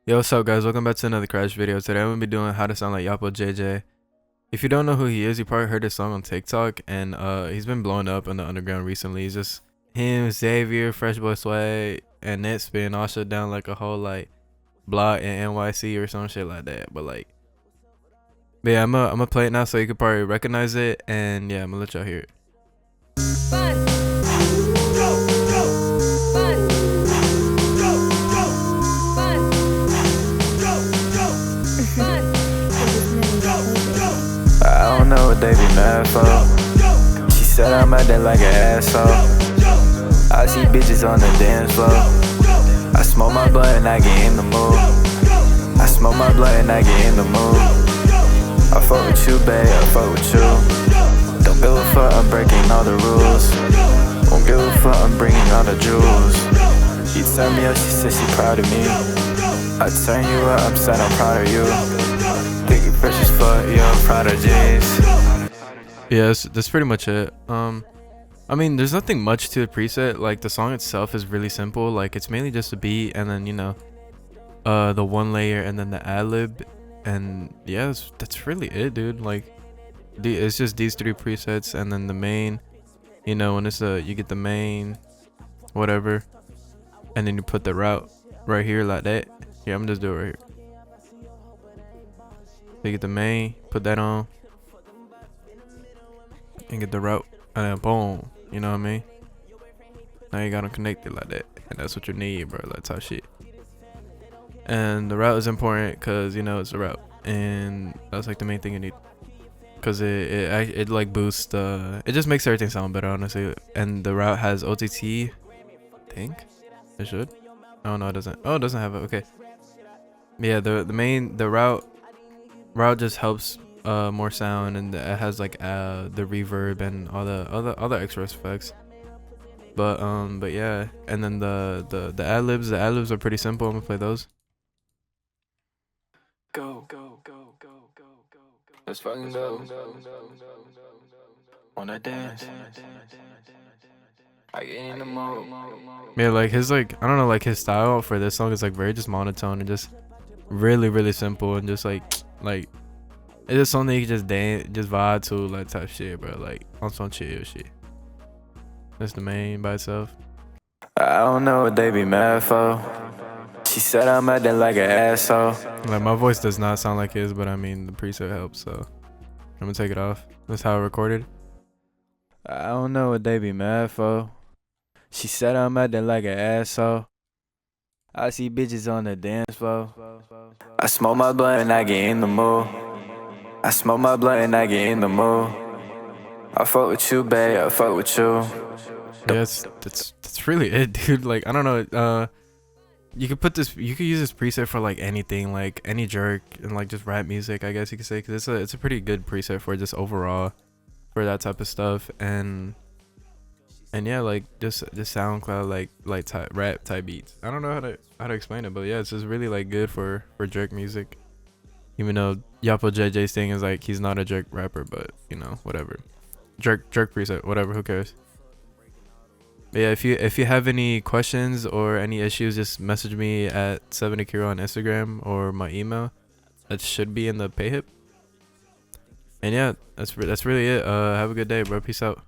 Yo, what's up, guys? Welcome back to another Crash video. Today I'm gonna be doing how to sound like Yhapojj. If you don't know who he is, you probably heard his song on TikTok, and he's been blowing up in the underground recently. He's just him, Xavier, Fresh Boy Swag, and Net Spin all shut down like a whole like block in NYC or some shit like that. But yeah, I'm gonna play it now so you could probably recognize it, and yeah, I'm gonna let y'all hear it. I don't know what they be mad for. She said I'm acting like an asshole. I see bitches on the dance floor. I smoke my blunt and I get in the mood. I smoke my blunt and I get in the mood. I fuck with you, babe, I fuck with you. Don't give a fuck, I'm breaking all the rules. Won't give a fuck, I'm bringing all the jewels. You turn me up, she said she proud of me. I turn you up, I'm sad, I'm proud of you. Think you fresh as fuck, yeah, I'm proud of jeans. Yeah, that's pretty much it. I mean, there's nothing much to the preset. Like, the song itself is really simple. Like, it's mainly just a beat and then, you know, the one layer and then the ad-lib, and yeah, that's really it, dude. Like, it's just these three presets and then the main, you know, when it's you get the main whatever, and then you put the route right here like that. Yeah, I'm just do it right here. So you get the main, put that on, and get the route, and then boom, you know what I mean? Now you gotta connect it like that, and that's what you need, bro. That type shit. And the route is important because, you know, it's a route, and that's like the main thing you need, because it like boosts it just makes everything sound better, honestly. And the route has OTT, I think it should. Oh no, it doesn't. Oh, it doesn't have it. Okay. Yeah, the route just helps more sound, and it has like the reverb and all the other extra effects. But yeah, and then the ad-libs are pretty simple. I'm gonna play those. Go. Let's fucking go. Wanna dance? I get in the mode. Yeah, like his, like, I don't know, like his style for this song is like very just monotone and just really simple, and just like it's just something you can just dance, just vibe to, like type shit, bro. Like on some chill shit. That's the main by itself. I don't know what they be mad for. She said I'm acting like an asshole. Like, my voice does not sound like his, but I mean the preset helps, so I'm gonna take it off. That's how I recorded. I don't know what they be mad for. She said I'm acting like an asshole. I see bitches on the dance floor. I smoke my blunt and I get in the mood. I smoke my blunt and I get in the mood. I fuck with you, babe, I fuck with you. Yeah, that's really it, dude. Like, I don't know, you could use this preset for like anything, like any jerk, and like just rap music, I guess you could say, because it's a pretty good preset for just overall for that type of stuff. And yeah, like just SoundCloud like type rap type beats. I don't know how to explain it, but yeah, it's just really like good for jerk music. Even though Yhapojj's thing is like he's not a jerk rapper, but you know, whatever. Jerk preset, whatever, who cares? But yeah, if you have any questions or any issues, just message me at 7akkiro on Instagram, or my email that should be in the pay hip. And yeah, that's really it. Have a good day, bro. Peace out.